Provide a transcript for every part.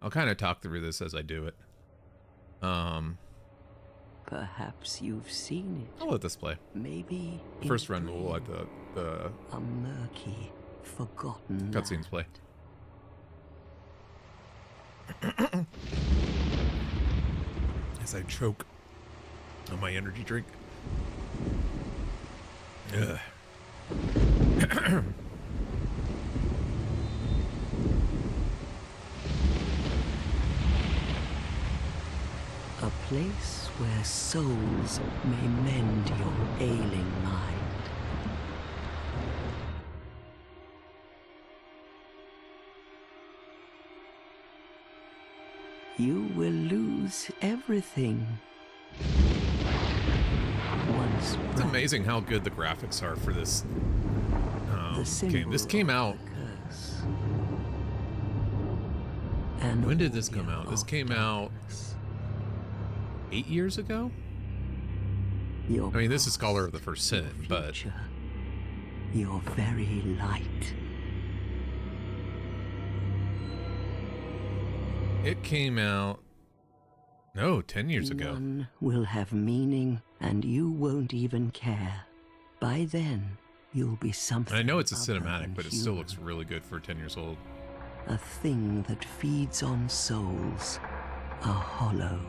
I'll kind of talk through this as I do it. Perhaps you've seen it. I'll let this play. Maybe The first run we'll let the a murky, forgotten cutscenes play. As I choke on my energy drink. Ugh. A place where souls may mend your ailing mind. You will lose everything. Once It's amazing how good the graphics are for this game. This came out. When did this come out? This came out 8 years ago? I mean, this is Scholar of the First Sin, but... Your very light. It came out... No, 10 years ago. None will have meaning, and you won't even care. By then, you'll be something. And I know it's a other cinematic, than but it still human. looks really good for 10 years old. A thing that feeds on souls. A hollow.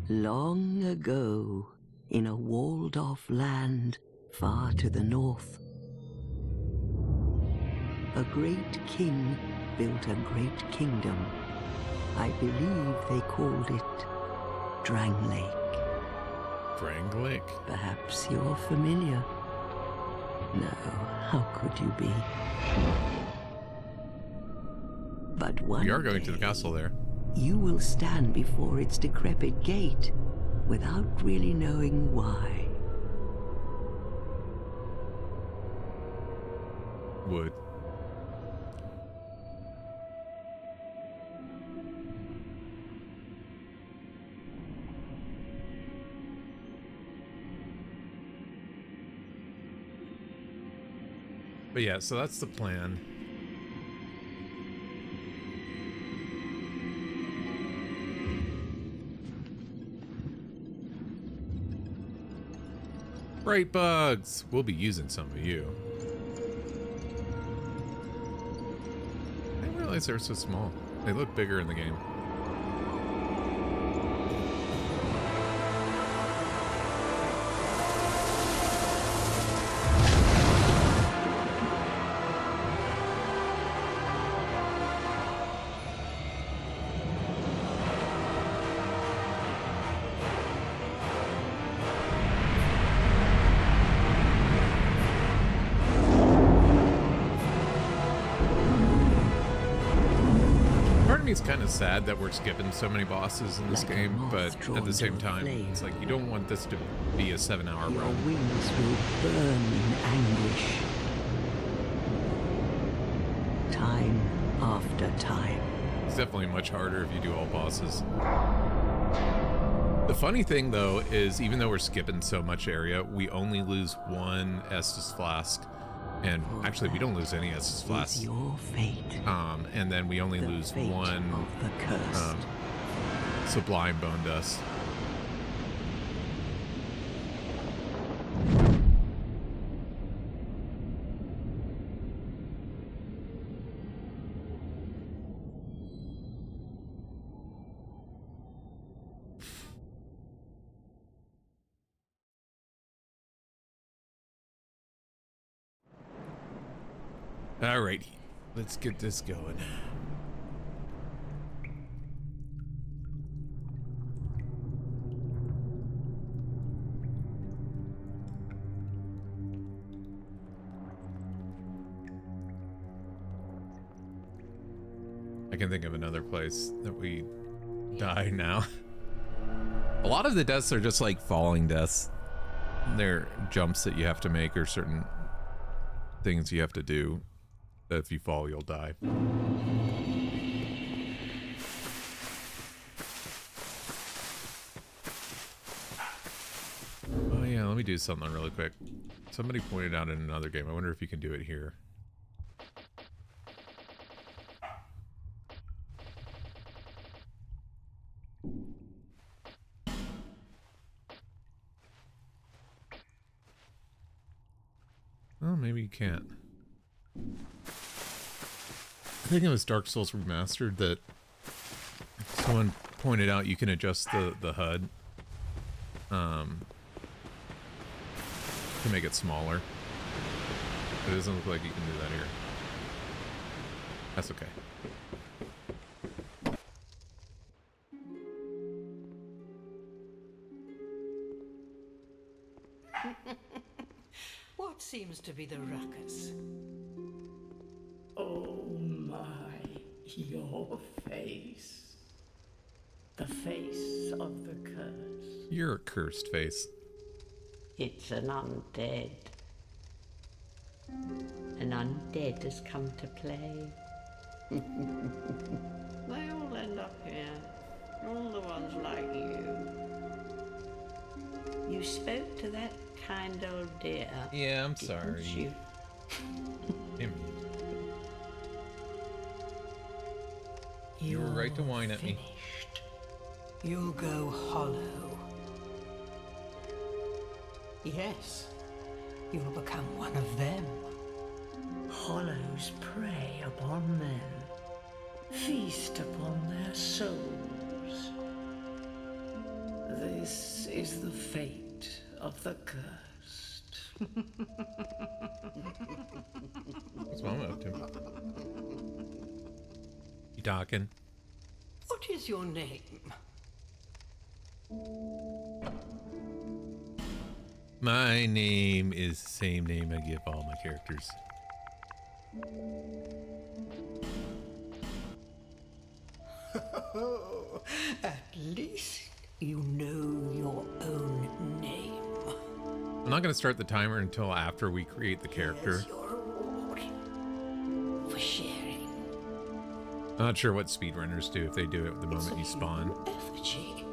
Long ago, in a walled-off land far to the north, a great king built a great kingdom. I believe they called it Drangleic. Drangleic? Perhaps you're familiar. No, how could you be? But one We are going to the day, castle there. you will stand before its decrepit gate without really knowing why. Would. But yeah, so that's the plan. Bright bugs! We'll be using some of you. I didn't realize they were so small. They look bigger in the game. It's kind of sad that we're skipping so many bosses in this Like a game, moth but drawn at the to same a time, flame. it's like you don't want this to be a 7-hour Your run. wings will burn in anguish. Time after time. It's definitely much harder if you do all bosses. The funny thing, though, is even though we're skipping so much area, we only lose one Estus Flask. And actually, we don't lose any Estus Is Flasks. your fate. And then we only The lose fate one of the cursed. Sublime Bone Dust. Alrighty, let's get this going. I can think of another place that we die now. A lot of the deaths are just like falling deaths. They're jumps that you have to make or certain things you have to do. That if you fall, you'll die. Oh yeah, let Let me do something really quick. Somebody pointed out in another game. I wonder if you can do it here. Oh, maybe you can't. I think it was Dark Souls Remastered that someone pointed out you can adjust the HUD to make it smaller. But it doesn't look like you can do that here. That's okay. What seems to be the ruckus? Oh my, your face. The face of the curse. You're a cursed face. It's an undead. An undead has come to play. They all end up here. All the ones like you. You spoke to that kind old dear. Yeah, I'm didn't sorry. you? You were right to whine at me. Finished. You'll go hollow. Yes, you'll become one of them. Hollows prey upon men, feast upon their souls. This is the fate of the cursed. What's mom up to? You talking? What is your name? My name is the same name I give all my characters. At least you know your own name. I'm not going to start the timer until after we create the character. Here's your reward for sharing. I'm not sure what speedrunners do if they do it the moment you spawn. Effigy.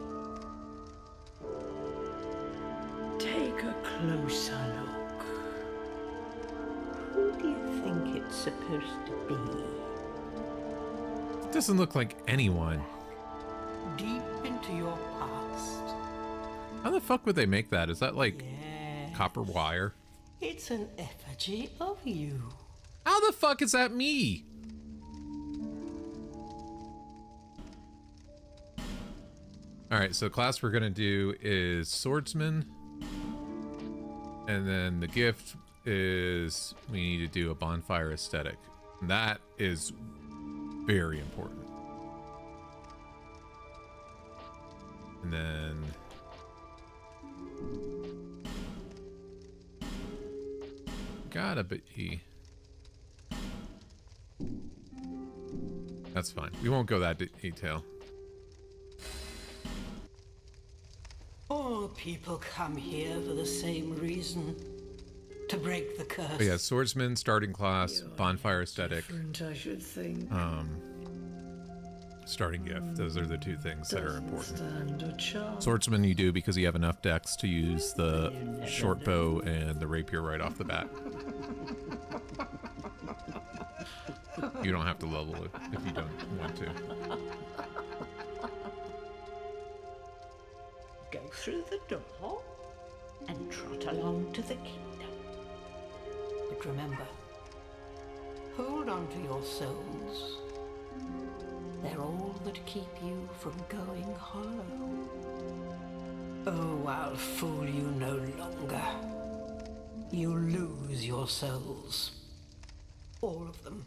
Take a closer look. Who do you think it's supposed to be? It doesn't look like anyone. Deep into your past. How the fuck would they make that? Is that like Yes. copper wire? It's an effigy of you. How the fuck is that me? Alright, so the class we're gonna do is swordsman. And then the gift is we need to do a bonfire aesthetic. And that is very important. And then gotta be. That's fine. We won't go that detail. All people come here for the same reason. To break the curse. But yeah, swordsman, starting class, bonfire aesthetic, Different, I should think. starting gift. Those are the two things that are important. Stand a chance. Swordsman you do because you have enough dex to use the short bow and the rapier right off the bat. You don't have to level it if you don't want to. Go through the door and trot along to the kingdom. But remember, hold on to your souls. They're all that keep you from going hollow. Oh, I'll fool you no longer. You lose your souls. All of them.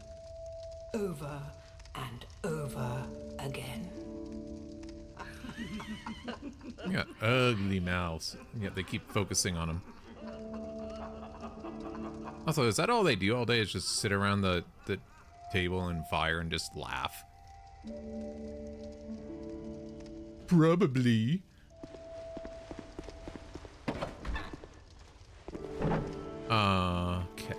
Over and over again. You got ugly mouths, and yet they keep focusing on them. Also, is that all they do all day is just sit around the table and fire and just laugh? Probably. Okay.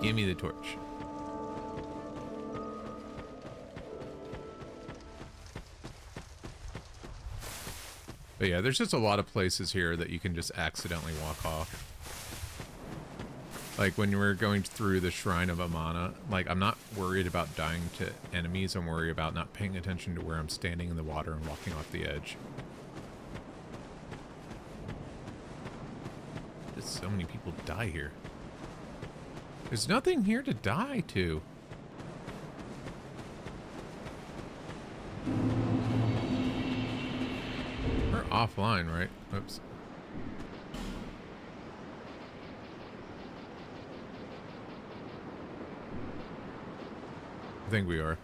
Give me the torch. But yeah, there's just a lot of places here that you can just accidentally walk off. Like when we're going through the Shrine of Amana, like I'm not worried about dying to enemies, I'm worried about not paying attention to where I'm standing in the water and walking off the edge. Just so many people die here. There's nothing here to die to. We're offline, right? Oops. I think we are.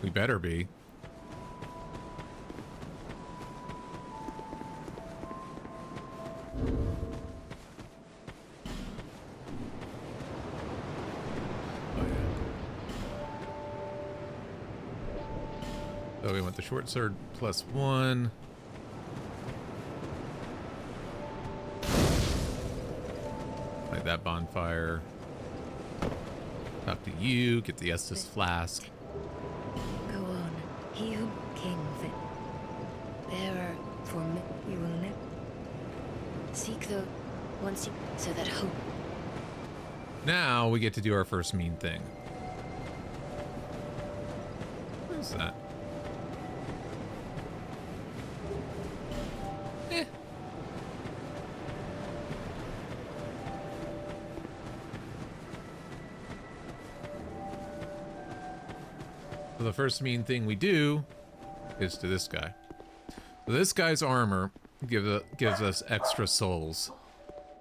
We better be. So we want the short sword +1. Light that bonfire. Talk to you, get the Estus flask. Go on, he who king fit. Bearer for me, you will ne. Seek the once you, so that hope. Now we get to do our first mean thing. What is that? So the first mean thing we do is to this guy. So this guy's armor gives us extra souls,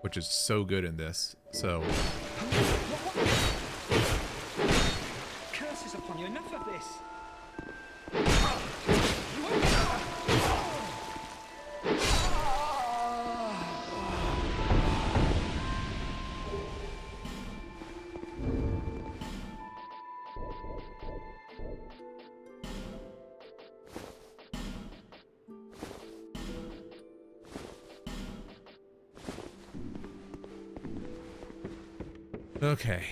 which is so good in this. So Curses upon you, enough of this. okay.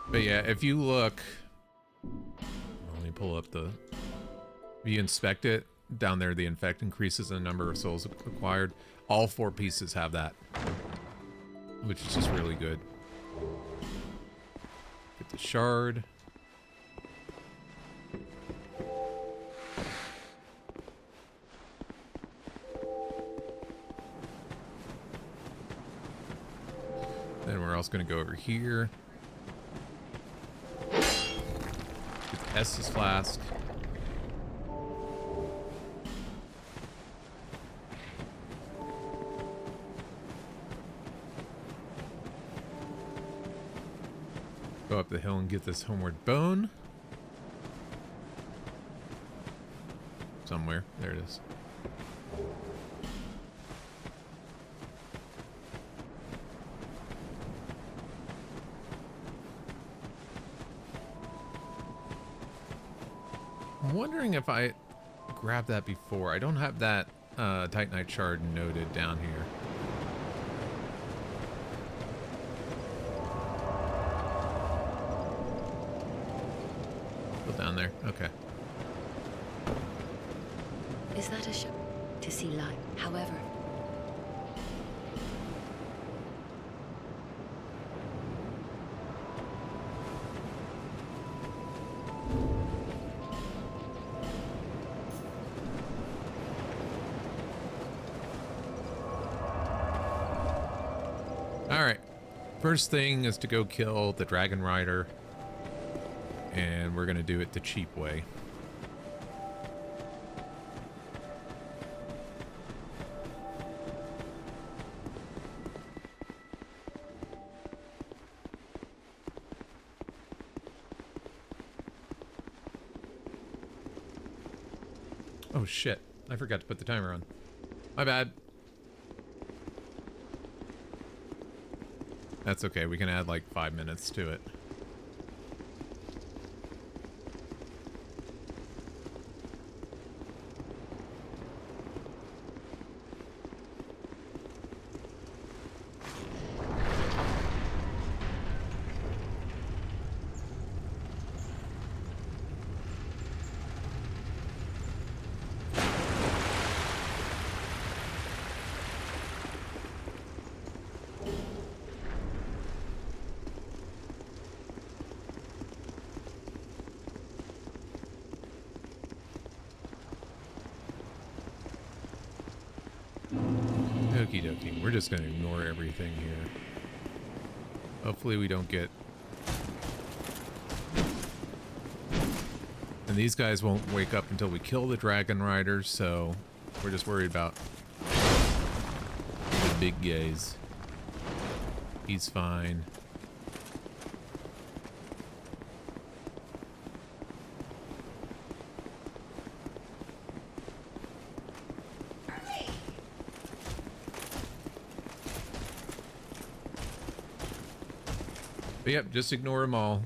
But yeah, if you look, let me pull up the, if you inspect it, down there the infect increases the number of souls acquired. All 4 pieces have that, which is just really good. Get the shard. Then we're also going to go over here. Get the Estus flask. Go up the hill and get this homeward bone. Somewhere. There it is. I'm wondering if I grabbed that before. I don't have that Titanite shard noted down here. Still down there. Okay. Is that a show to see light? However, Alright. First thing is to go kill the Dragon Rider. And we're going to do it the cheap way. Oh shit. I forgot to put the timer on. My bad. That's okay. We can add like 5 minutes to it. 19. We're just going to ignore everything here. Hopefully we don't get... And these guys won't wake up until we kill the Dragon Riders, so we're just worried about the big guys. He's fine. But yep, just ignore them all.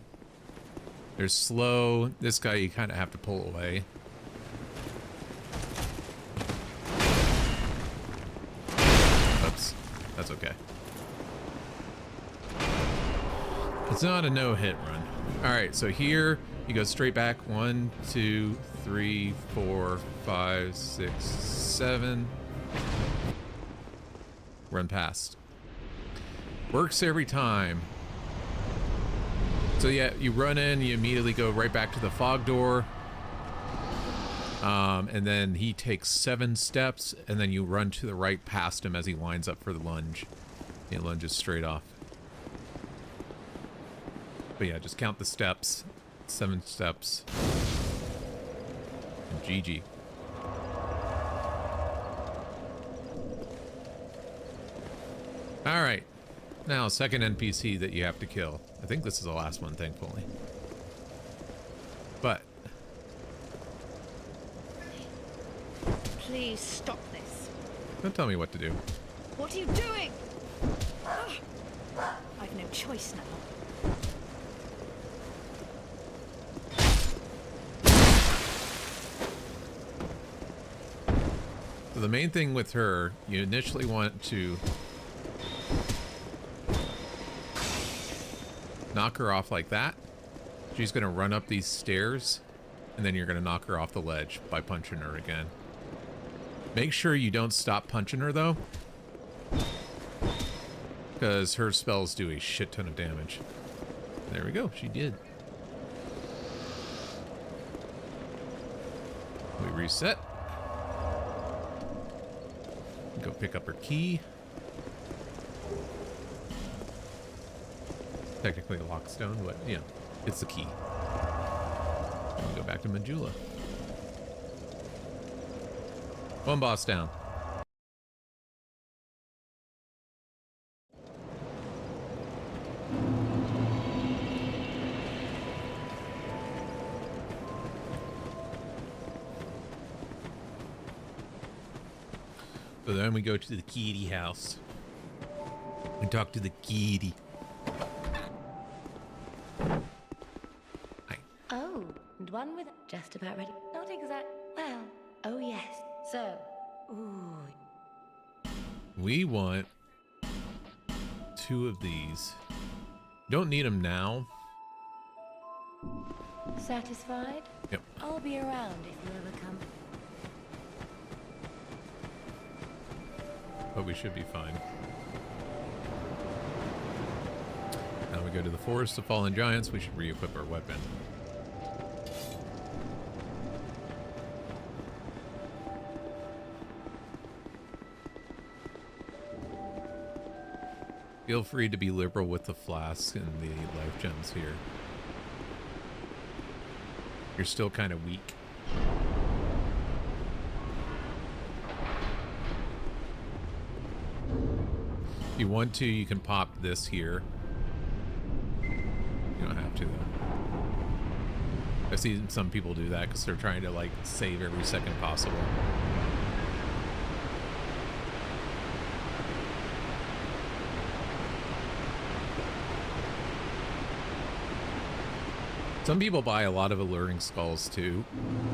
They're slow. This guy you kind of have to pull away. Oops. That's okay. It's not a no-hit run. Alright, so here you go straight back. 1, 2, 3, 4, 5, 6, 7. Run past. Works every time. So yeah, you run in, you immediately go right back to the fog door. And then he takes 7 steps, and then you run to the right past him as he lines up for the lunge. He lunges straight off. But yeah, just count the steps. 7 steps. And GG. Alright. Now, second NPC that you have to kill. I think this is the last one, thankfully. But... Please stop this. Don't tell me what to do. What are you doing? I've no choice now. So the main thing with her, you initially want to knock her off like that. She's going to run up these stairs, and then you're going to knock her off the ledge by punching her again. Make sure you don't stop punching her, though, because her spells do a shit ton of damage. There we go. She did. We reset. Go pick up her key. Technically a lockstone, but yeah, it's the key. And we go back to Majula. One boss down. So then we go to the kitty house and talk to the kitty. Hi. Oh, and one with just about ready. Not exact. Well, oh yes. So, ooh. We want 2 of these. Don't need them now. Satisfied? Yep. I'll be around if you ever come. But we should be fine. Now we go to the Forest of Fallen Giants. We should re-equip our weapon. Feel free to be liberal with the flasks and the life gems here. You're still kind of weak. If you want to, you can pop this here. You don't have to, though. I see some people do that because they're trying to, like, save every second possible. Some people buy a lot of alluring skulls, too,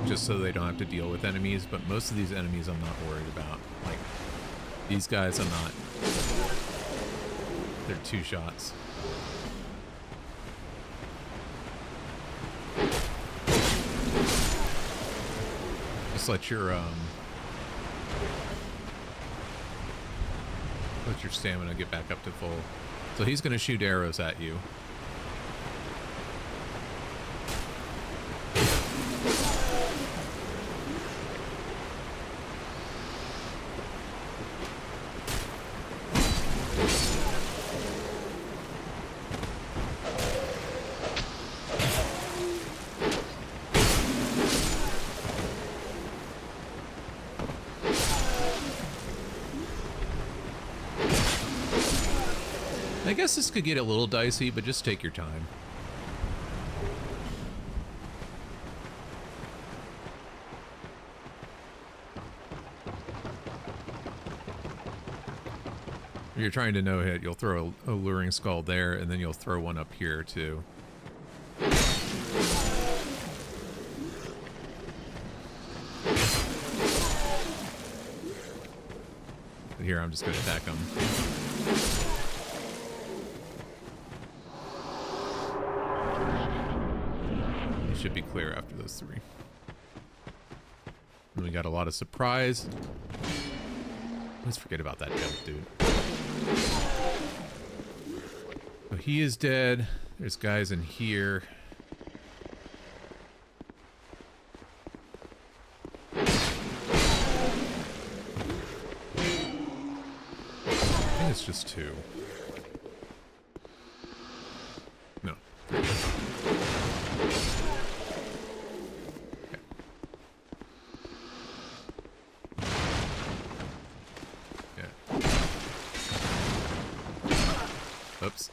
just so they don't have to deal with enemies, but most of these enemies I'm not worried about. Like, these guys I'm not. They're 2 shots. Just let your stamina get back up to full. So he's gonna shoot arrows at you. I guess this could get a little dicey, but just take your time. If you're trying to no-hit, you'll throw a Luring Skull there, and then you'll throw one up here, too. But here, I'm just going to attack him. He should be clear after those 3. And we got a lot of surprise. Let's forget about that jump, dude. So he is dead. There's guys in here. I think it's just 2. No. Oops.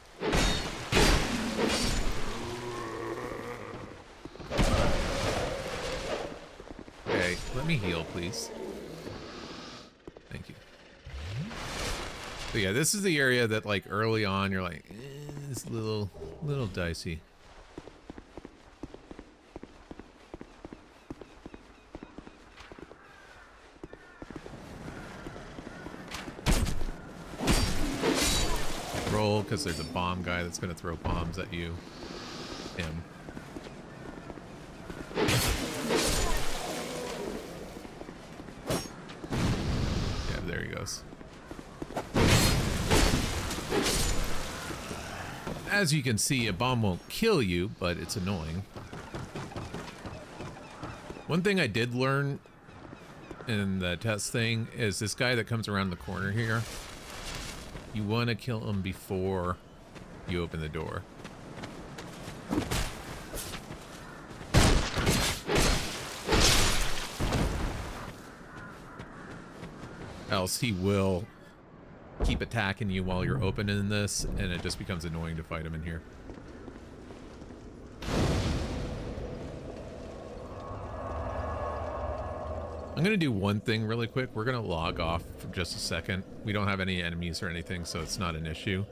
Okay, let me heal, please. Thank you. But yeah, this is the area that, like, early on, you're like, it's a little dicey. Roll, because there's a bomb guy that's going to throw bombs at you. Him. Yeah, there he goes. As you can see, a bomb won't kill you, but it's annoying. One thing I did learn in the test thing is this guy that comes around the corner here. You want to kill him before you open the door. Else he will keep attacking you while you're opening this, and it just becomes annoying to fight him in here. I'm going to do one thing really quick. We're going to log off for just a second. We don't have any enemies or anything, so it's not an issue.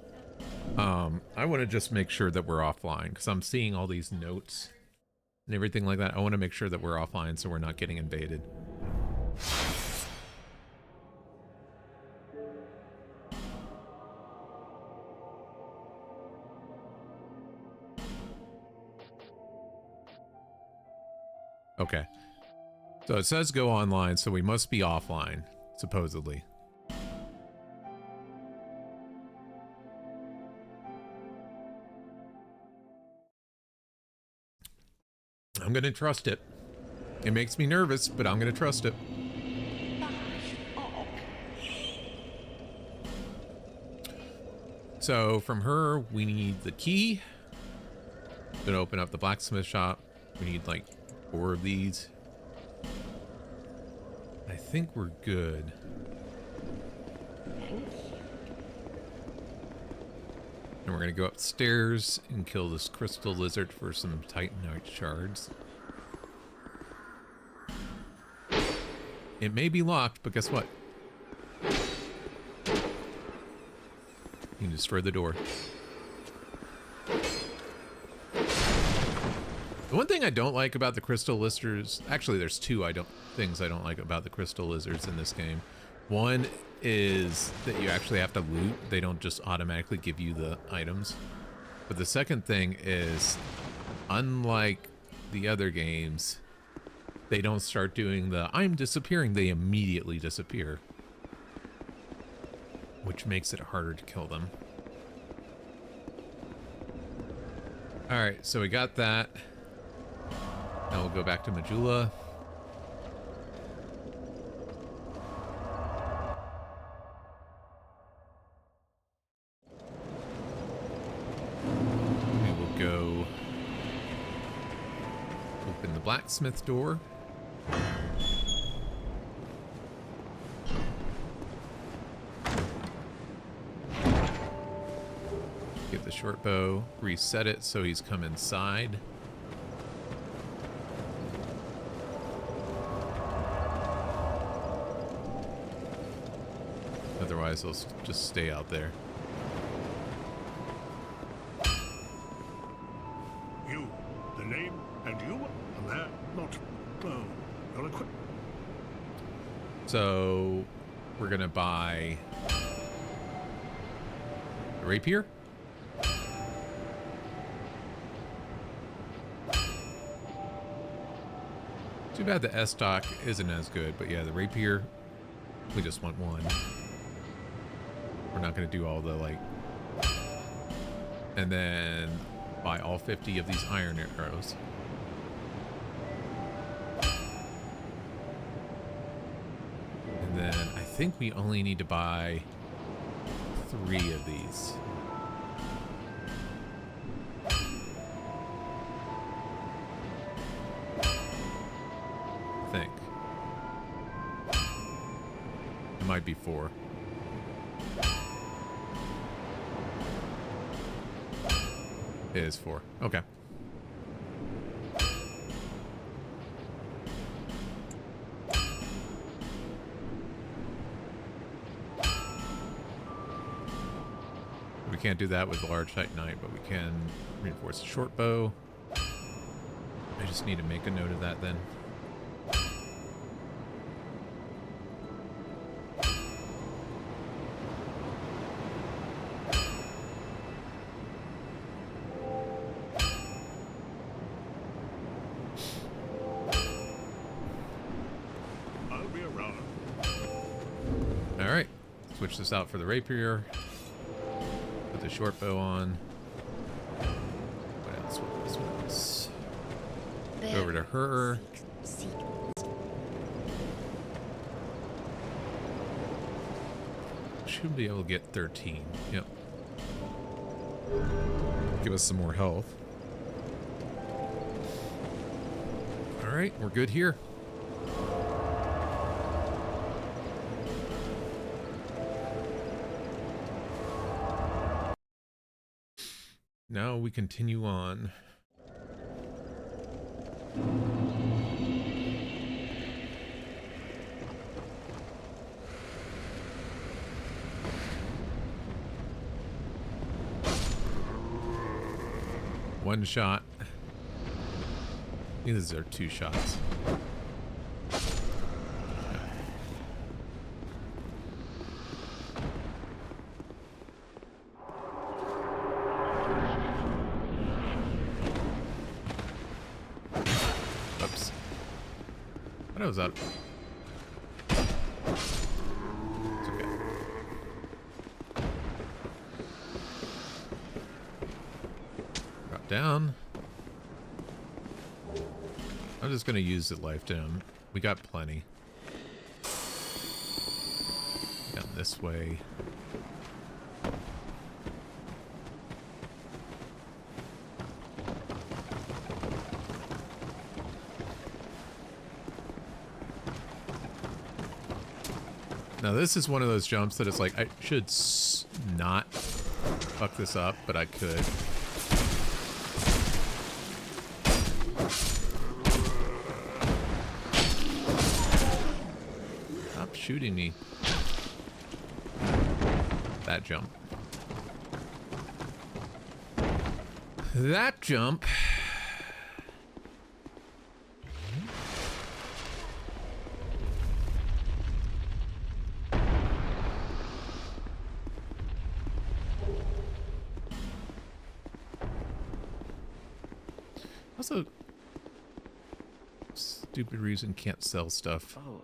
I want to just make sure that we're offline, because I'm seeing all these notes and everything like that. I want to make sure that we're offline so we're not getting invaded. Okay. So it says go online, so we must be offline, supposedly. I'm gonna trust it. It makes me nervous, but I'm gonna trust it. So from her, we need the key. Gonna open up the blacksmith shop. We need like 4 of these. I think we're good. And we're gonna go upstairs and kill this crystal lizard for some titanite shards. It may be locked, but guess what? You can destroy the door. The one thing I don't like about the crystal lizards, actually there's 2 things I don't like about the crystal lizards in this game. One is that you actually have to loot. They don't just automatically give you the items. But the second thing is, unlike the other games, they don't start doing the I'm disappearing, they immediately disappear. Which makes it harder to kill them. Alright, so we got that. Now we'll go back to Majula. We will go open the blacksmith door. short bow, reset it so he's come inside. Otherwise, they'll just stay out there. You, the name, and you, a man, not, you're equipped. So, we're gonna buy a rapier. Too bad the S stock isn't as good, but yeah, the rapier, we just want one. We're not going to do all the, like... And then buy all 50 of these iron arrows. And then I think we only need to buy 3 of these. I think. It might be 4. It is 4. Okay. We can't do that with the large titanite, but we can reinforce the short bow. I just need to make a note of that then. Switch this out for the rapier. Put the short bow on. What else? What else? Go over to her. Should be able to get 13. Yep. Give us some more health. Alright, we're good here. Now we continue on. One shot. These are 2 shots. Was that? It's okay. Drop down. I'm just gonna use the life gem. We got plenty. Down this way. Now this is one of those jumps that it's like, I should not fuck this up, but I could. Stop shooting me. That jump. That jump. Also, stupid reason can't sell stuff. Oh,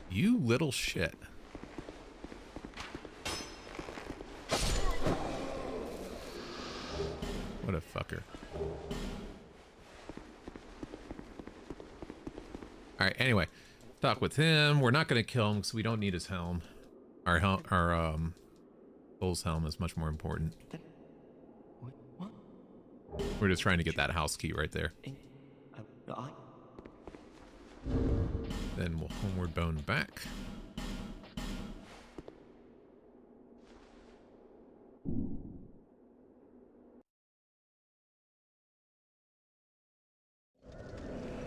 You little shit. What a fucker. Alright, anyway. Talk with him. We're not going to kill him because we don't need his helm. Our Bull's helm is much more important. what? We're just trying to get that house key right there. Then we'll homeward bone back.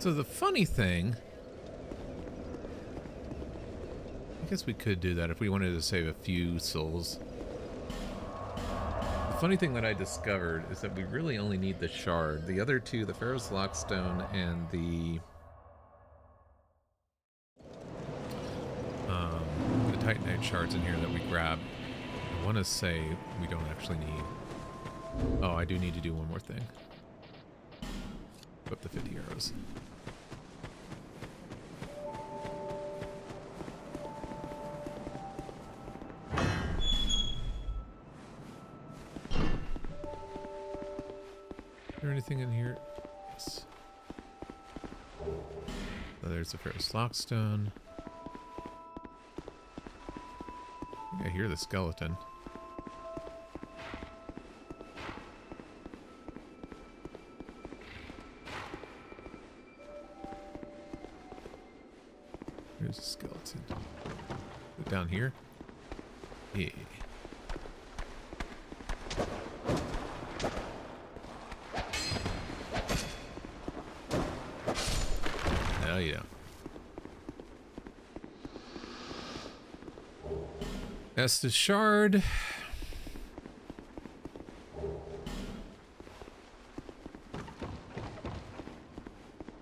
So the funny thing, I guess we could do that if we wanted to save a few souls. The funny thing that I discovered is that we really only need the shard. The other two, the Pharaoh's Lockstone and the Titanite shards in here that we grab. I want to say we don't actually need. Oh, I do need to do one more thing. Equip the 50 arrows. Is there anything in here? Yes. So there's the Pharaoh's Lockstone. I hear the skeleton. There's a skeleton. Go down here. Yeah. Oh yeah. Estus shard.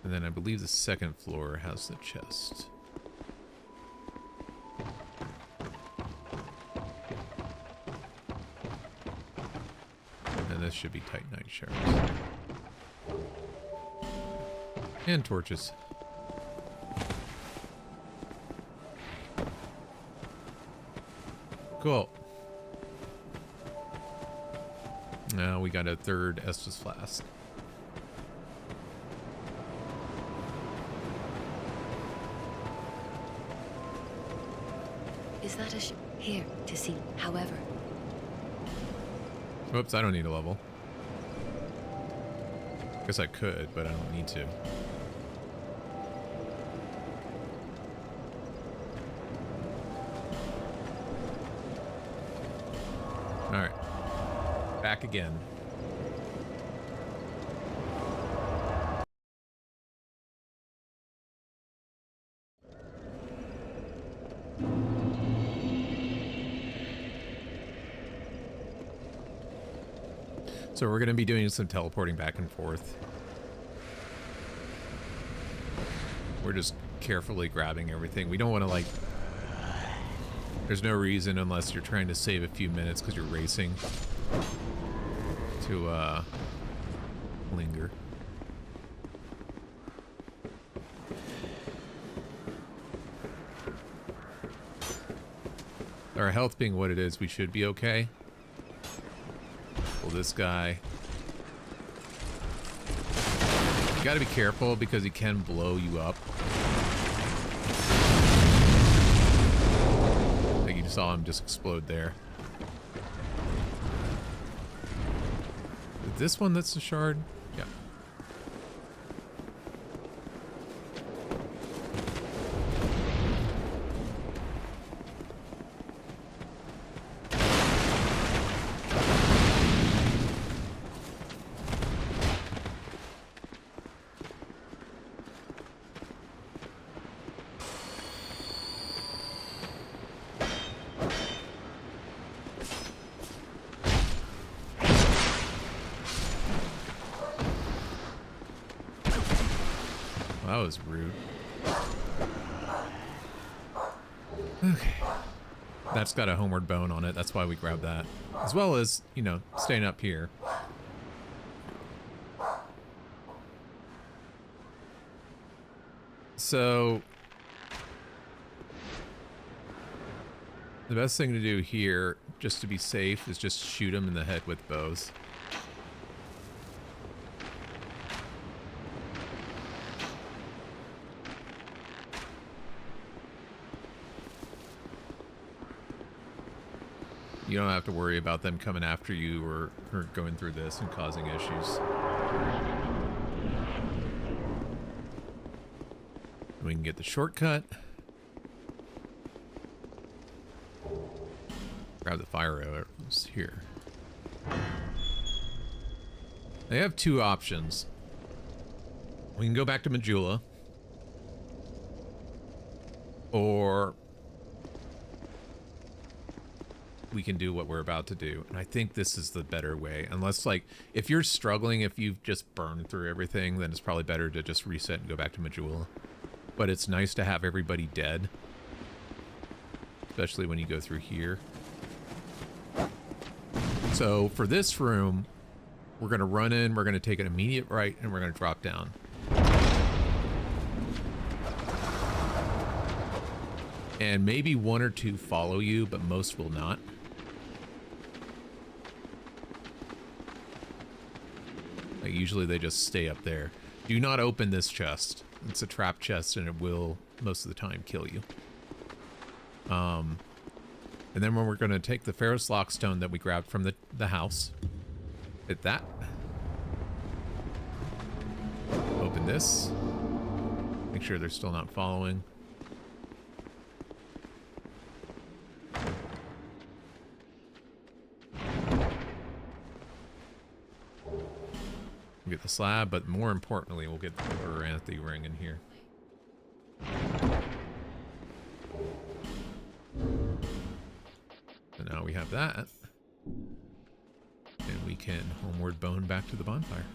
And then I believe the second floor has the chest. And this should be Titanite shards. And torches. Cool. Now we got a third Estus flask. Is that a here to see, however? Whoops, I don't need a level. Guess I could, but I don't need to. Alright. Back again. So we're going to be doing some teleporting back and forth. We're just carefully grabbing everything. We don't want to, like... There's no reason, unless you're trying to save a few minutes because you're racing, to linger. Our health being what it is, we should be okay. Well, this guy. You gotta be careful because he can blow you up. Saw him just explode there. Is this one that's the shard? Yeah. That was rude. Okay. That's got a homeward bone on it. That's why we grabbed that. As well as, you know, staying up here. So... the best thing to do here, just to be safe, is just shoot him in the head with bows. You don't have to worry about them coming after you or going through this and causing issues. We can get the shortcut. Grab the fire arrows here. They have two options. We can go back to Majula. Or we can do what we're about to do. And I think this is the better way. Unless, like, if you're struggling, if you've just burned through everything, then it's probably better to just reset and go back to Majula. But it's nice to have everybody dead. Especially when you go through here. So for this room, we're going to run in, we're going to take an immediate right, and we're going to drop down. And maybe one or two follow you, but most will not. Like usually they just stay up there. Do not open this chest. It's a trap chest and it will most of the time kill you. And then when we're going to take the Ferrous Lockstone that we grabbed from the house, hit that. Open this. Make sure they're still not following. We'll get the slab, but more importantly, we'll get the Oranthe ring in here. So now we have that. And we can homeward bone back to the bonfire.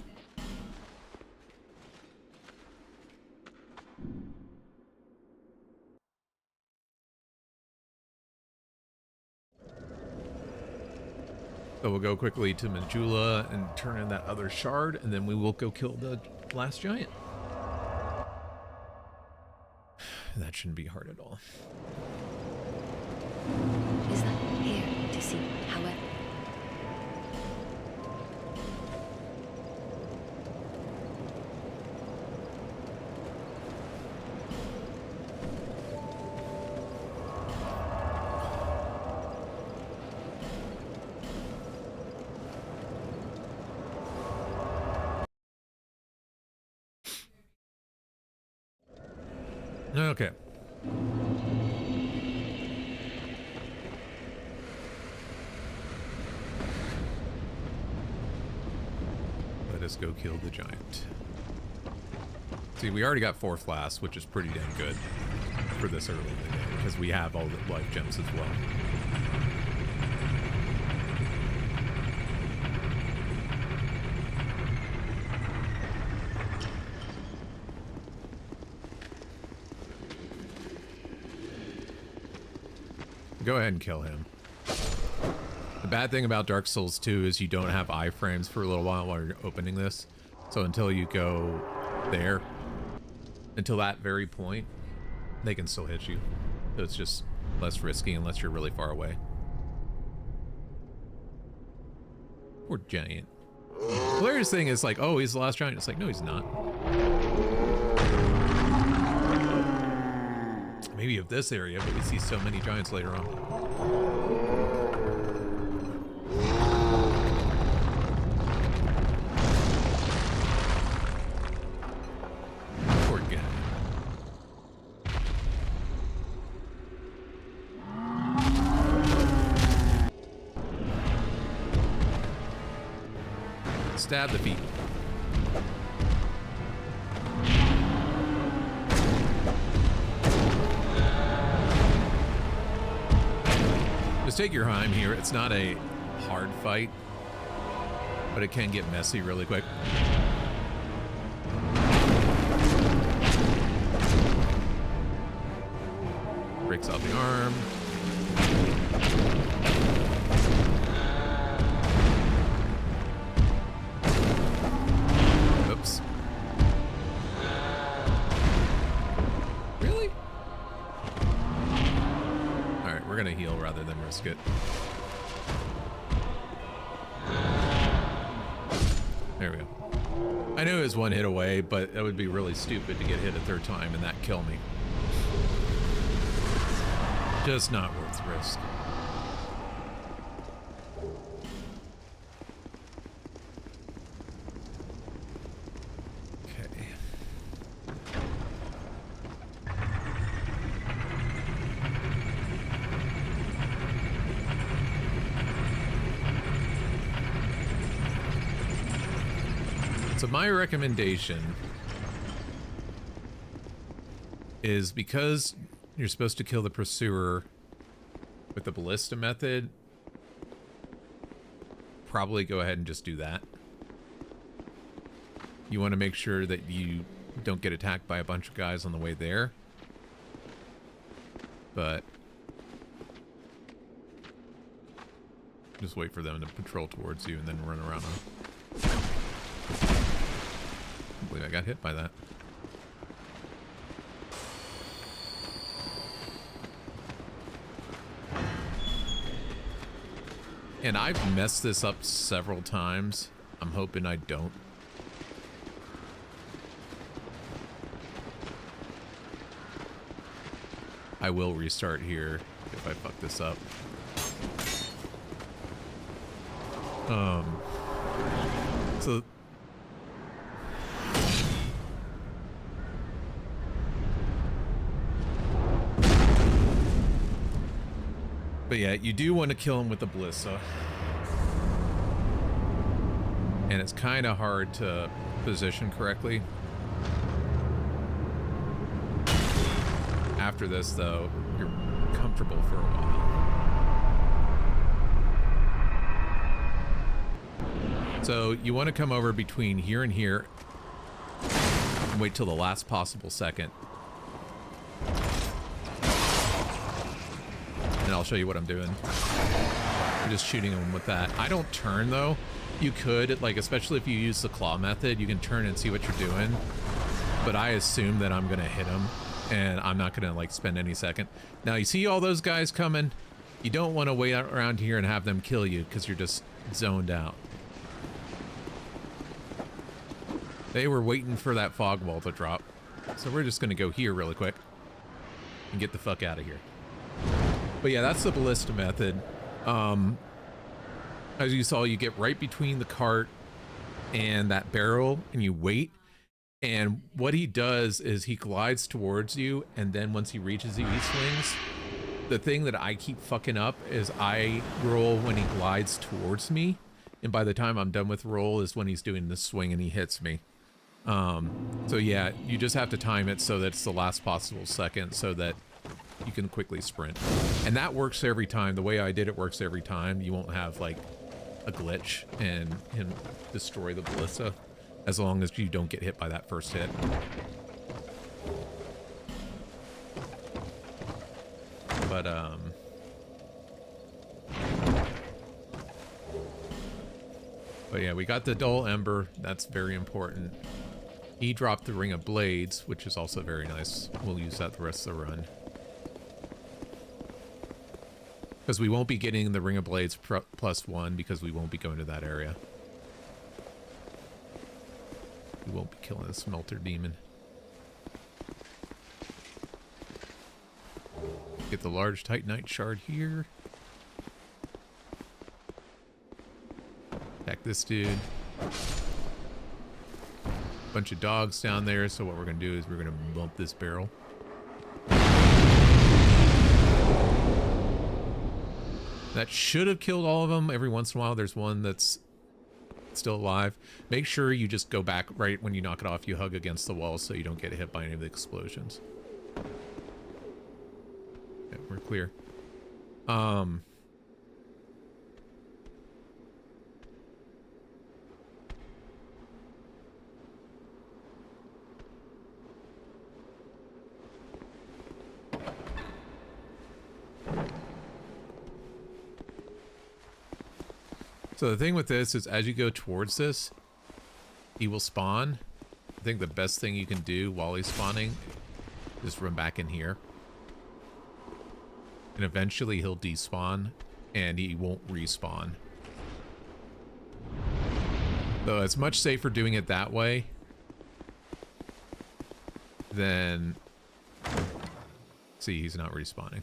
So we'll go quickly to Majula and turn in that other shard, and then we will go kill the last giant. That shouldn't be hard at all. Is that here to see, however? Okay. Let us go kill the giant. See, we already got 4 flasks, which is pretty damn good for this early in the day, because we have all the life gems as well. Go ahead and kill him. The bad thing about Dark Souls 2 is you don't have iframes for a little while you're opening this. So until you go there, until that very point, they can still hit you. So it's just less risky unless you're really far away. Poor giant. The hilarious thing is like, oh, he's the last giant. It's like, no, he's not. Maybe of this area, but we see so many giants later on. Poor guy. Stab the feet. Just take your time here. It's not a hard fight, but it can get messy really quick. Breaks off the arm. Oops. Really? Alright, we're gonna heal rather than risk it. There we go. I knew it was one hit away, but that would be really stupid to get hit a third time and that kill me. Just not worth the risk. Okay. So my recommendation is because you're supposed to kill the pursuer with the ballista method, probably go ahead and just do that. You want to make sure that you don't get attacked by a bunch of guys on the way there. But just wait for them to patrol towards you and then run around them. I believe I got hit by that. And I've messed this up several times. I'm hoping I don't. I will restart here if I fuck this up. So but yeah, you do want to kill him with the ballista. And it's kind of hard to position correctly. After this, though, you're comfortable for a while. So you want to come over between here and here and wait till the last possible second. And I'll show you what I'm doing. I'm just shooting him with that. I don't turn, though. You could, like, especially if you use the claw method, you can turn and see what you're doing. But I assume that I'm going to hit him. And I'm not going to, like, spend any second. Now, you see all those guys coming? You don't want to wait around here and have them kill you because you're just zoned out. They were waiting for that fog wall to drop. So we're just going to go here really quick and get the fuck out of here. But yeah, that's the ballista method. As you saw, you get right between the cart and that barrel and you wait. And what he does is he glides towards you, and then once he reaches you, he swings. The thing that I keep fucking up is I roll when he glides towards me, and by the time I'm done with roll is when he's doing the swing and he hits me. So yeah, you just have to time it so that it's the last possible second so that you can quickly sprint. And that works every time. The way I did it works every time. You won't have like a glitch and him destroy the ballista. As long as you don't get hit by that first hit. But yeah, we got the dull ember. That's very important. He dropped the ring of blades, which is also very nice. We'll use that the rest of the run. Because we won't be getting the ring of blades +1 because we won't be going to that area. We won't be killing a smelter demon. Get the large titanite shard here. Attack this dude. Bunch of dogs down there, so what we're gonna do is we're gonna bump this barrel. That should have killed all of them. Every once in a while there's one that's still alive. Make sure you just go back right when you knock it off. You hug against the wall so you don't get hit by any of the explosions. Yeah, we're clear. So the thing with this is as you go towards this, he will spawn. I think the best thing you can do while he's spawning is run back in here. And eventually he'll despawn and he won't respawn. So it's much safer doing it that way than... See, he's not respawning.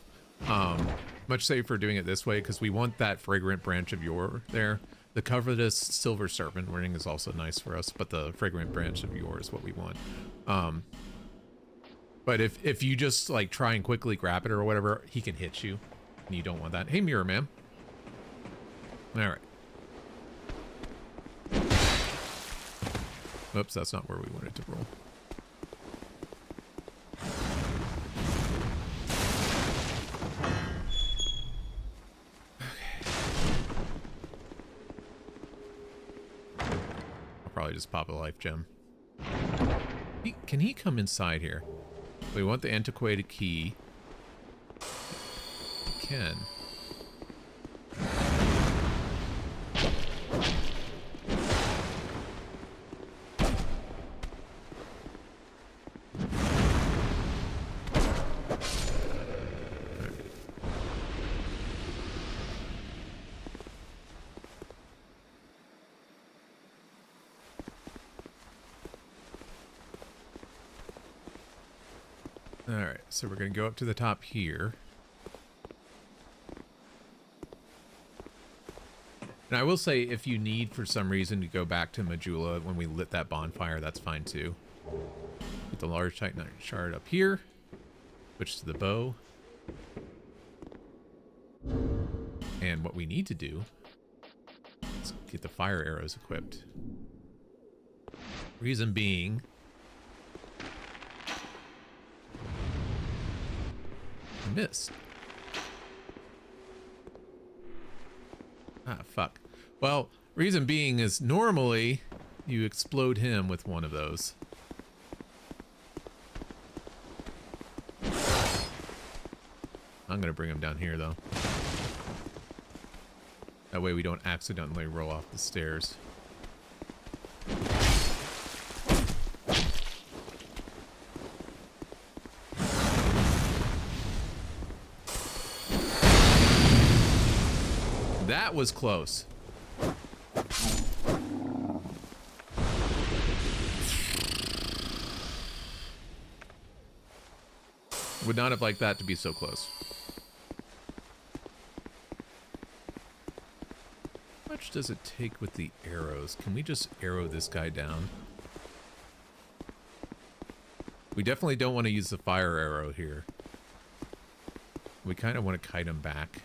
Much safer doing it this way because we want that fragrant branch of yore there. The covetous silver serpent ring is also nice for us, but the fragrant branch of yore is what we want. But if you just like try and quickly grab it or whatever, he can hit you, and you don't want that. Hey, Mirror Man. All right. Oops, that's not where we wanted to roll. probably just pop a life gem. Can he come inside here? We want the antiquated key. He can. Alright, so we're going to go up to the top here. And I will say, if you need for some reason to go back to Majula when we lit that bonfire, that's fine too. Put the large Titanite shard up here. Switch to the bow. And what we need to do is get the fire arrows equipped. Reason being, I missed. Ah, fuck. Well, reason being is normally you explode him with one of those. I'm gonna bring him down here though. That way we don't accidentally roll off the stairs. That was close. Would not have liked that to be so close. How much does it take with the arrows? Can we just arrow this guy down? We definitely don't want to use the fire arrow here. We kind of want to kite him back.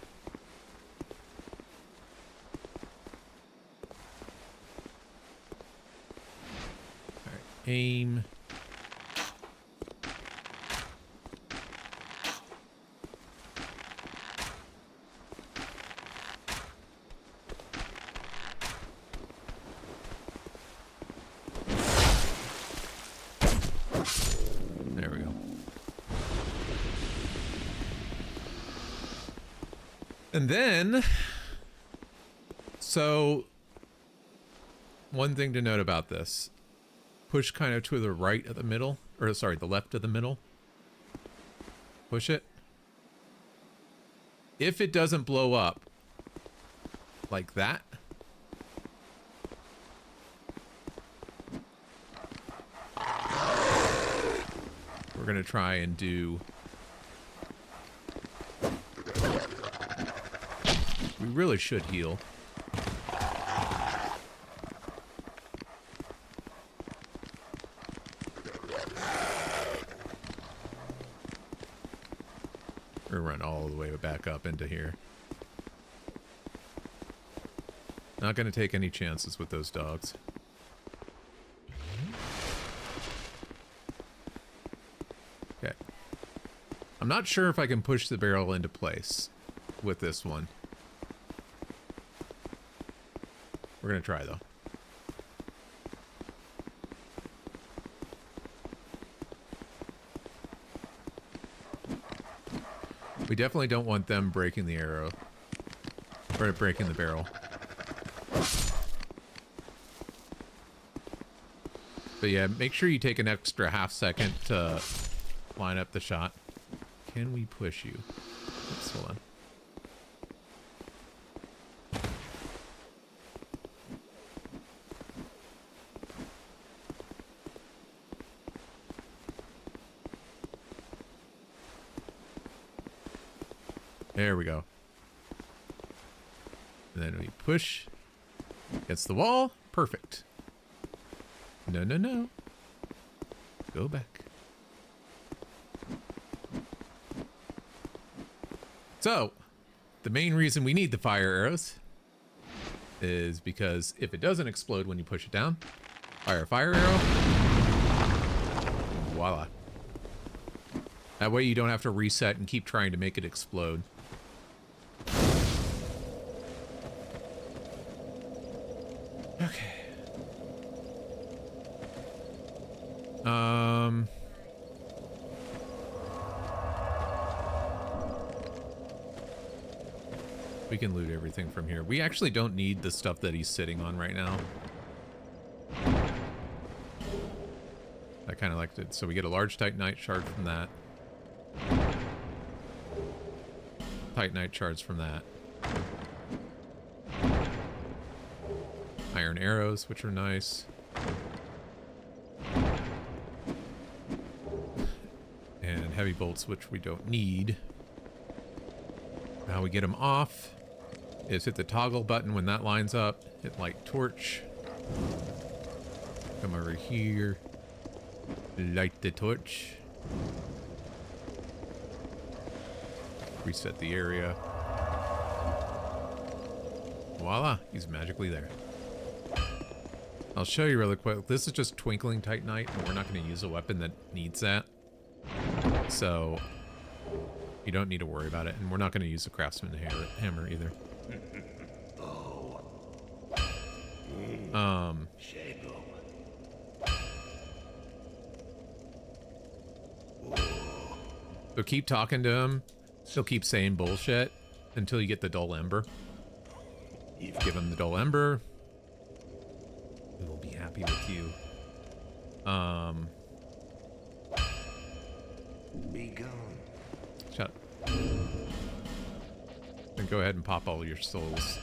Alright, aim. There we go. And then, so one thing to note about this, push kind of to the right of the middle, or sorry, the left of the middle. Push it. If it doesn't blow up like that, we're gonna try and do. We really should heal. We're gonna run all the way back up into here. Not gonna take any chances with those dogs. Okay. I'm not sure if I can push the barrel into place with this one. We're gonna try though. We definitely don't want them breaking the arrow. Or breaking the barrel. But yeah, make sure you take an extra half second to line up the shot. Can we push you? Oops, hold on. There we go. And then we push against the wall. Perfect. No, no, no. Go back. So, the main reason we need the fire arrows is because if it doesn't explode when you push it down, fire a fire arrow. Voila. That way you don't have to reset and keep trying to make it explode. Okay. We can loot everything from here. We actually don't need the stuff that he's sitting on right now. I kind of liked it. So we get a large Titanite shard from that. Titanite shards from that. Iron arrows, which are nice. And heavy bolts, which we don't need. How we get them off is hit the toggle button when that lines up. Hit light torch. Come over here. Light the torch. Reset the area. Voila, he's magically there. I'll show you really quick. This is just Twinkling Titanite, and we're not going to use a weapon that needs that. So, you don't need to worry about it. And we're not going to use the Craftsman hammer either. So keep talking to him. He'll keep saying bullshit until you get the dull ember. Give him the dull ember. He will be happy with you. Be gone. Shut up. Then go ahead and pop all your souls.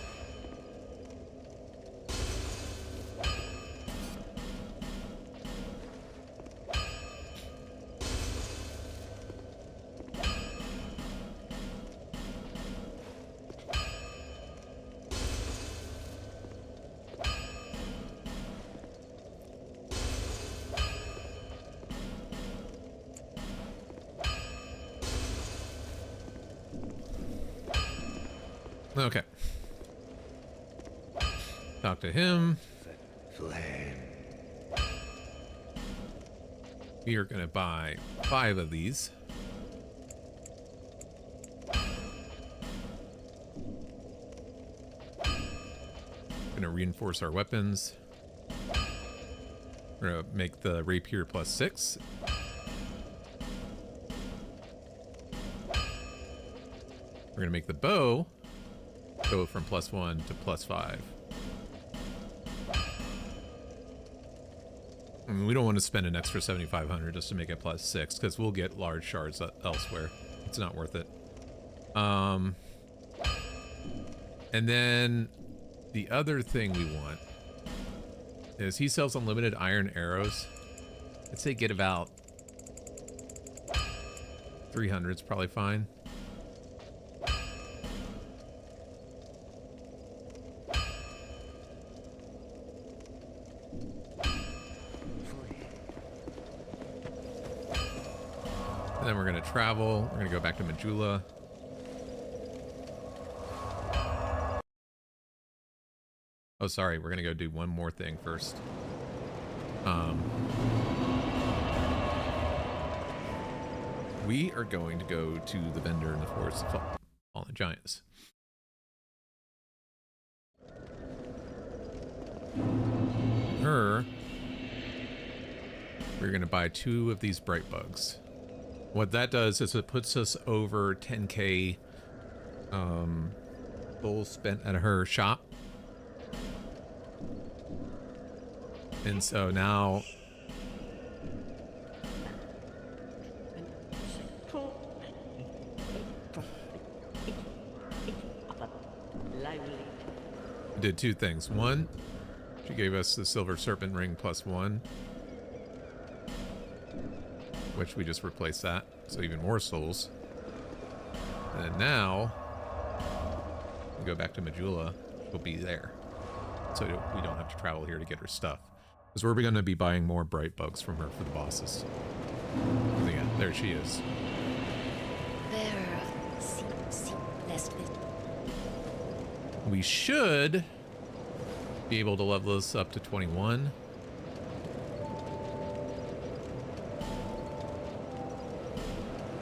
Okay. Talk to him. Flame. We are going to buy 5 of these. Going to reinforce our weapons. We're going to make the rapier +6. We're going to make the bow go from +1 to +5. I mean, we don't want to spend an extra 7,500 just to make it +6 because we'll get large shards elsewhere. It's not worth it. And then the other thing we want is he sells unlimited iron arrows. I'd say get about 300 is probably fine. And then we're going to travel. We're going to go back to Majula. Oh, sorry. We're going to go do one more thing first. We are going to go to the vendor in the Forest of Fallen Giants. We're going to buy 2 of these bright bugs. What that does is it puts us over 10k gold spent at her shop. And so now we did 2 things. One, she gave us the Silver Serpent Ring +1. Which we just replaced that, so even more souls. And now we go back to Majula, we'll be there. So we don't have to travel here to get her stuff. Because we're going to be buying more bright bugs from her for the bosses. So yeah, there she is. We should be able to level this up to 21.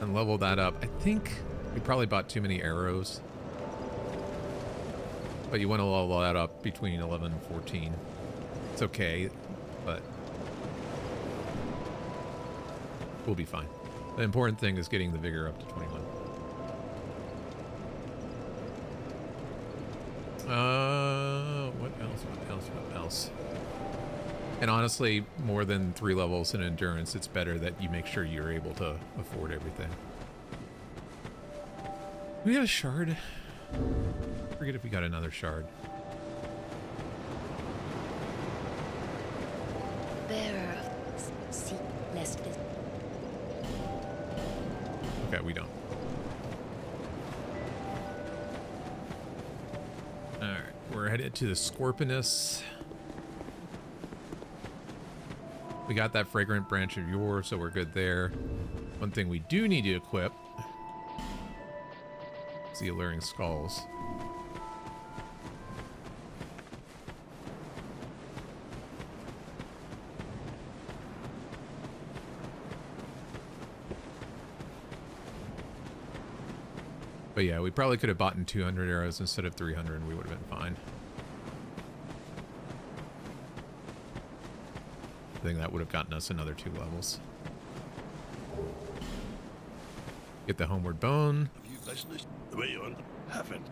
And level that up. I think we probably bought too many arrows. But you want to level that up between 11 and 14. It's okay, but We'll be fine. The important thing is getting the vigor up to 21. What else? What else? What else? And honestly, more than 3 levels in endurance, it's better that you make sure you're able to afford everything. We got a shard. Forget if we got another shard. Bearer of seek lest this. Okay, we don't. Alright, we're headed to the Scorpionus. We got that fragrant branch of yore, so we're good there. One thing we do need to equip is the alluring skulls. But yeah, we probably could have bought in 200 arrows instead of 300 and we would have been fine. I think that would have gotten us another 2 levels. Get the homeward bone. Have you listened the way you haven't?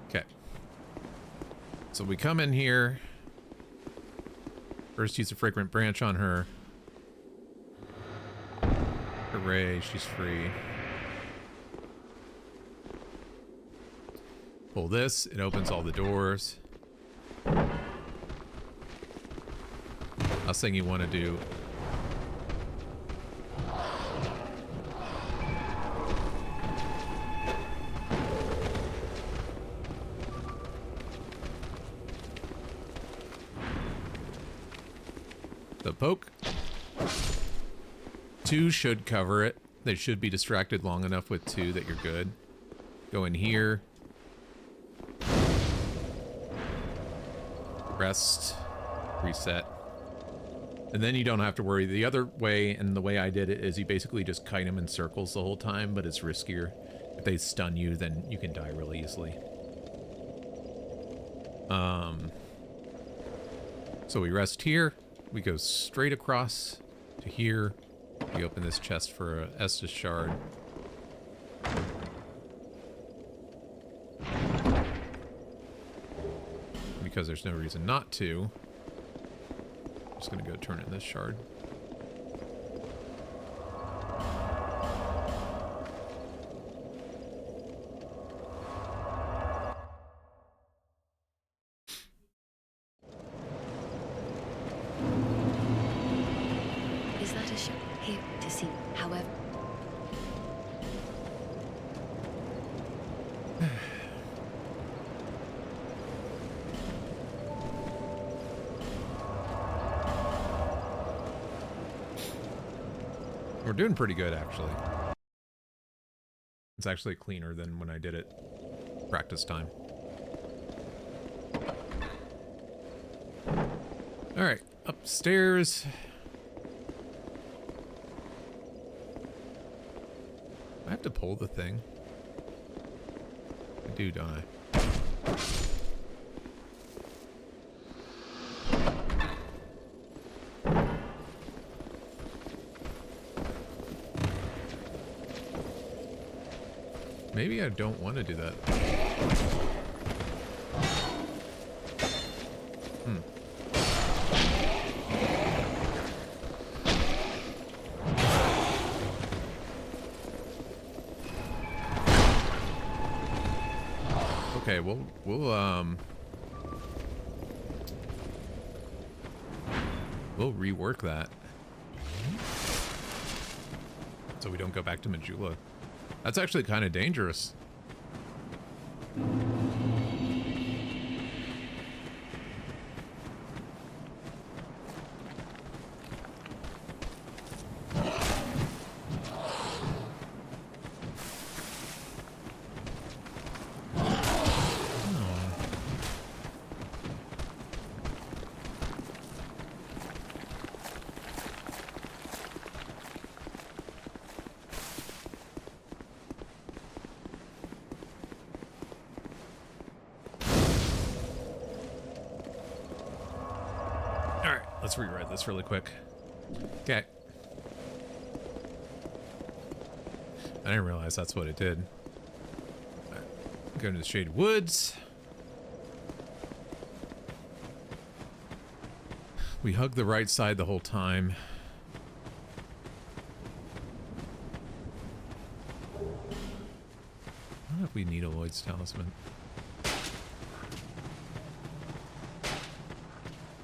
Okay. So we come in here. First use a fragrant branch on her. Hooray, she's free. Pull this, it opens all the doors. Last thing you want to do . The poke. 2 should cover it. They should be distracted long enough with 2 that you're good. Go in here. Rest. Reset. And then you don't have to worry. The other way, and the way I did it, is you basically just kite them in circles the whole time, but it's riskier. If they stun you, then you can die really easily. So we rest here. We go straight across to here. We open this chest for a Estus shard. Because there's no reason not to. I'm just gonna go turn in this shard. Is that a ship here to see? However. We're doing pretty good, actually. It's actually cleaner than when I did it practice time. Alright, upstairs. I have to pull the thing. I do, don't I? Maybe I don't want to do that. Okay, we'll rework that so we don't go back to Majula. That's actually kind of dangerous. let's rewrite this really quick. Okay. I didn't realize that's what it did. Right. Go to the Shaded Woods. We hug the right side the whole time. I don't know if we need a Lloyd's Talisman.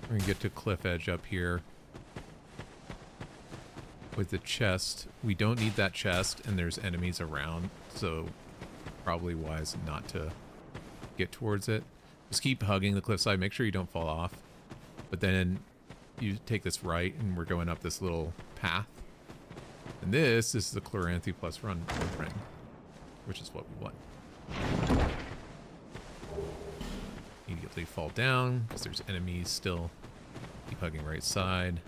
We're gonna get to cliff edge up here. With the chest. We don't need that chest, and there's enemies around, so probably wise not to get towards it. Just keep hugging the cliffside. Make sure you don't fall off. But then you take this right, and we're going up this little path. And this is the Chloranthy plus run ring, which is what we want. Immediately fall down, because there's enemies still. Keep hugging right side.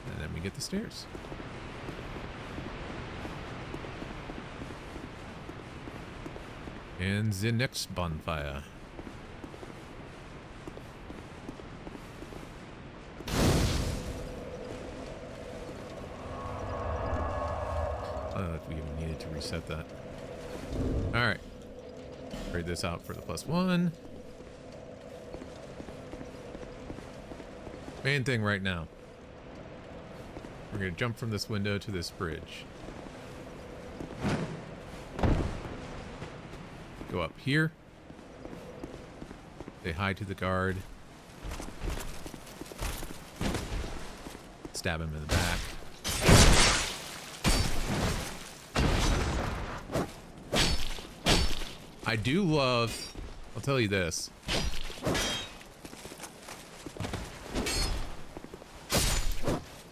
And then we get the stairs. And the next bonfire. I don't know if we even needed to reset that. Alright. Trade this out for the +1. Main thing right now. We're going to jump from this window to this bridge. Go up here. Say hi to the guard. Stab him in the back. I do love, I'll tell you this.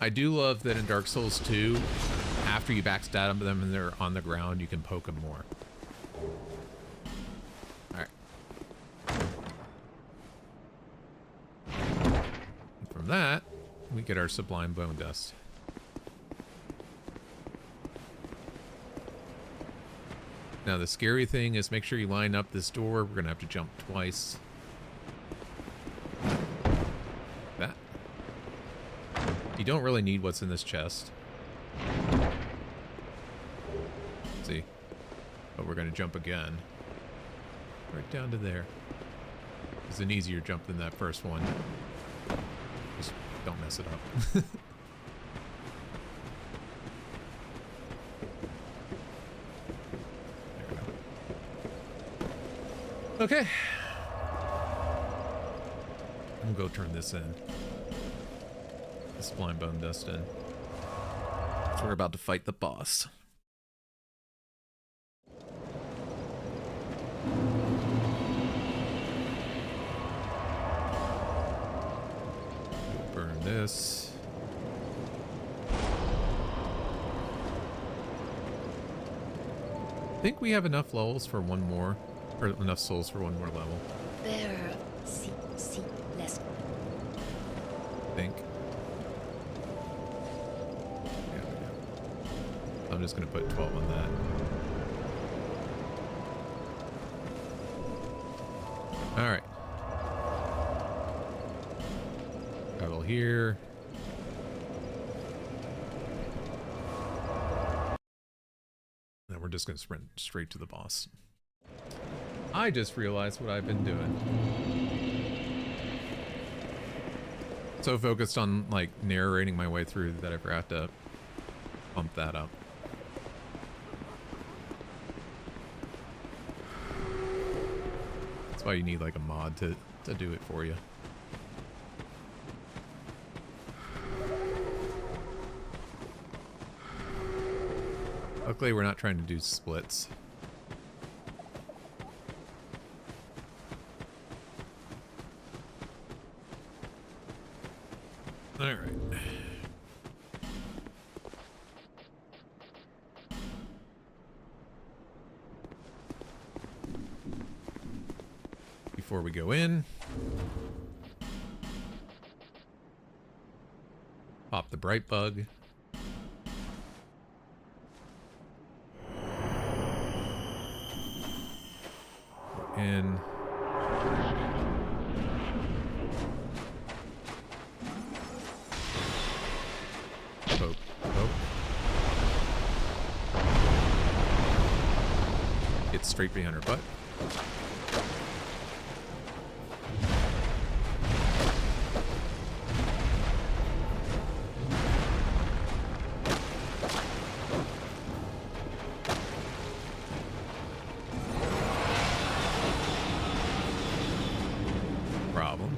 I do love that in Dark Souls 2, after you backstab them and they're on the ground, you can poke them more. Alright. From that, we get our Sublime Bone Dust. Now the scary thing is make sure you line up this door. We're gonna have to jump twice. That. You don't really need what's in this chest. See? But we're gonna jump again. Right down to there. It's an easier jump than that first one. Just don't mess it up. Okay. I'm gonna go turn this in. This blind bone dust in. So we're about to fight the boss. Burn this. I think we have enough levels for one more. Or enough souls for one more level. There, see, less. I think. Yeah, we do. I'm just gonna put 12 on that. Alright. Travel here. Then we're just gonna sprint straight to the boss. I just realized what I've been doing. So focused on, like, narrating my way through that I forgot to bump that up. That's why you need, like, a mod to do it for you. Luckily, we're not trying to do splits. All right. Before we go in, pop the bright bug. In. It's straight behind her butt. Problem.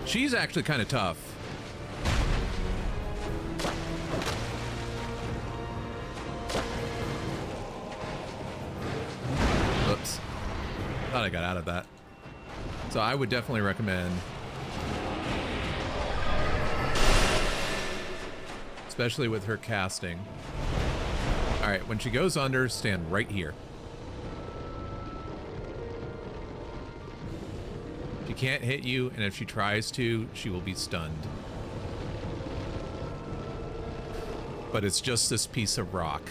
She's actually kind of tough. Oops. Thought I got out of that. So I would definitely recommend, especially with her casting. All right, when she goes under, stand right here. She can't hit you, and if she tries to, she will be stunned. But it's just this piece of rock.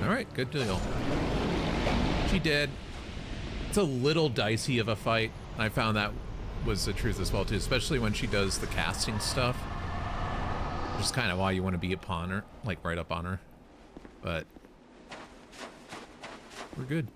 All right, good deal. She did. It's a little dicey of a fight. I found that was the truth as well too, especially when she does the casting stuff, which is kind of why you want to be upon her, like right up on her. But we're good.